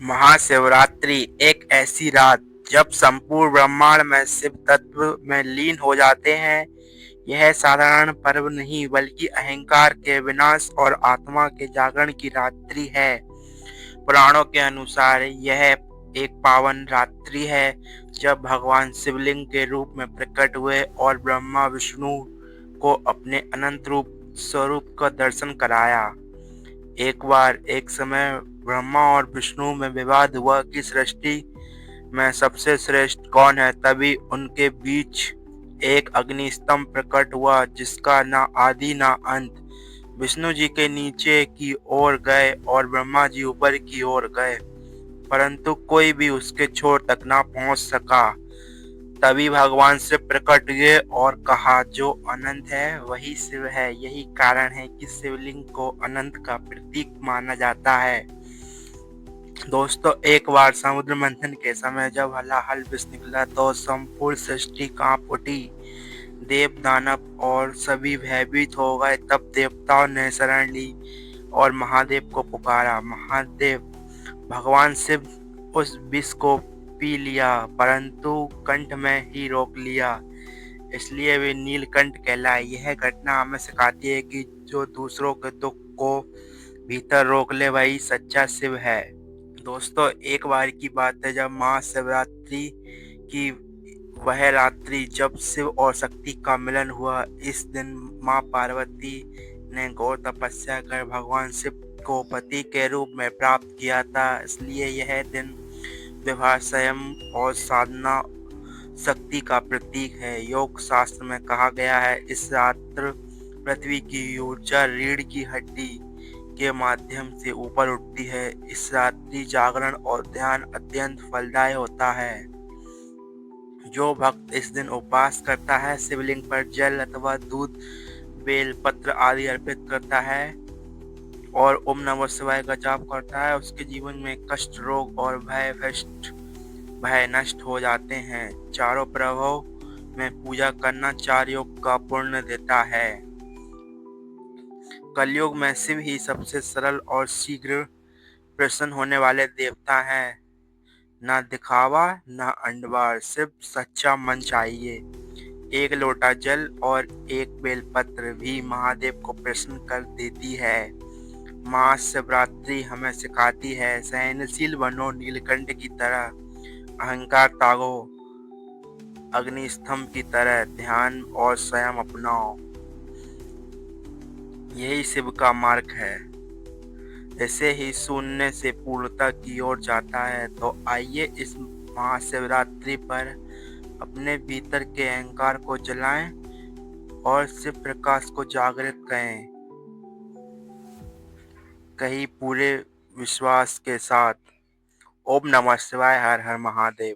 महाशिवरात्रि एक ऐसी रात जब संपूर्ण ब्रह्मांड में शिव तत्व में लीन हो जाते हैं। यह साधारण पर्व नहीं बल्कि अहंकार के विनाश और आत्मा के जागरण की रात्रि है। पुराणों के अनुसार यह एक पावन रात्रि है जब भगवान शिवलिंग के रूप में प्रकट हुए और ब्रह्मा विष्णु को अपने अनंत रूप स्वरूप का दर्शन कराया। एक बार एक समय ब्रह्मा और विष्णु में विवाद हुआ कि सृष्टि में सबसे श्रेष्ठ कौन है। तभी उनके बीच एक अग्नि स्तंभ प्रकट हुआ जिसका ना आदि ना अंत। विष्णु जी के नीचे की ओर गए और ब्रह्मा जी ऊपर की ओर गए, परंतु कोई भी उसके छोर तक ना पहुंच सका। तभी भगवान शिव प्रकट हुए और कहा, जो अनंत है वही शिव है। यही कारण है कि शिवलिंग को अनंत का प्रतीक माना जाता है। दोस्तों, एक बार समुद्र मंथन के समय जब हलाहल विष निकला तो संपूर्ण सृष्टि कांप उठी। देव दानव और सभी भयभीत हो गए। तब देवताओं ने शरण ली और महादेव को पुकारा। महादेव भगवान शिव उस विष को पी लिया, परंतु कंठ में ही रोक लिया, इसलिए वे नीलकंठ कहलाए। यह घटना हमें सिखाती है कि जो दूसरों के दुख को भीतर रोक ले वही सच्चा शिव है। दोस्तों, एक बार की बात है जब महाशिवरात्रि की वह रात्रि जब शिव और शक्ति का मिलन हुआ। इस दिन माँ पार्वती ने घोर तपस्या कर भगवान शिव को पति के रूप में प्राप्त किया था, इसलिए यह दिन विवाह संयम और साधना शक्ति का प्रतीक है। योग शास्त्र में कहा गया है, इस रात्र पृथ्वी की ऊर्जा रीढ़ की हड्डी के माध्यम से ऊपर उठती है। इस रात्रि जागरण और ध्यान अत्यंत फलदायी होता है। जो भक्त इस दिन उपवास करता है, शिवलिंग पर जल अथवा दूध, बेल पत्र आदि अर्पित करता है और ओम नमः शिवाय का जाप करता है, उसके जीवन में कष्ट, रोग और भय नष्ट हो जाते हैं। चारों प्रभाव में पूजा करना चार योग का पुण्य देता है। कलयुग में शिव ही सबसे सरल और शीघ्र प्रसन्न होने वाले देवता हैं। ना दिखावा ना अंडवार, सिर्फ सच्चा मन चाहिए। एक लोटा जल और एक बेलपत्र भी महादेव को प्रसन्न कर देती है। महाशिवरात्रि हमें सिखाती है, सहनशील बनो नीलकंठ की तरह, अहंकार त्यागो अग्नि स्तंभ की तरह, ध्यान और स्वयं अपनाओ। यही शिव का मार्ग है। ऐसे ही शून्य से पूर्णता की ओर जाता है। तो आइए इस महाशिवरात्रि पर अपने भीतर के अहंकार को जलाएं और शिव प्रकाश को जागृत करें, कहीं पूरे विश्वास के साथ। ओम नमः शिवाय, हर हर महादेव।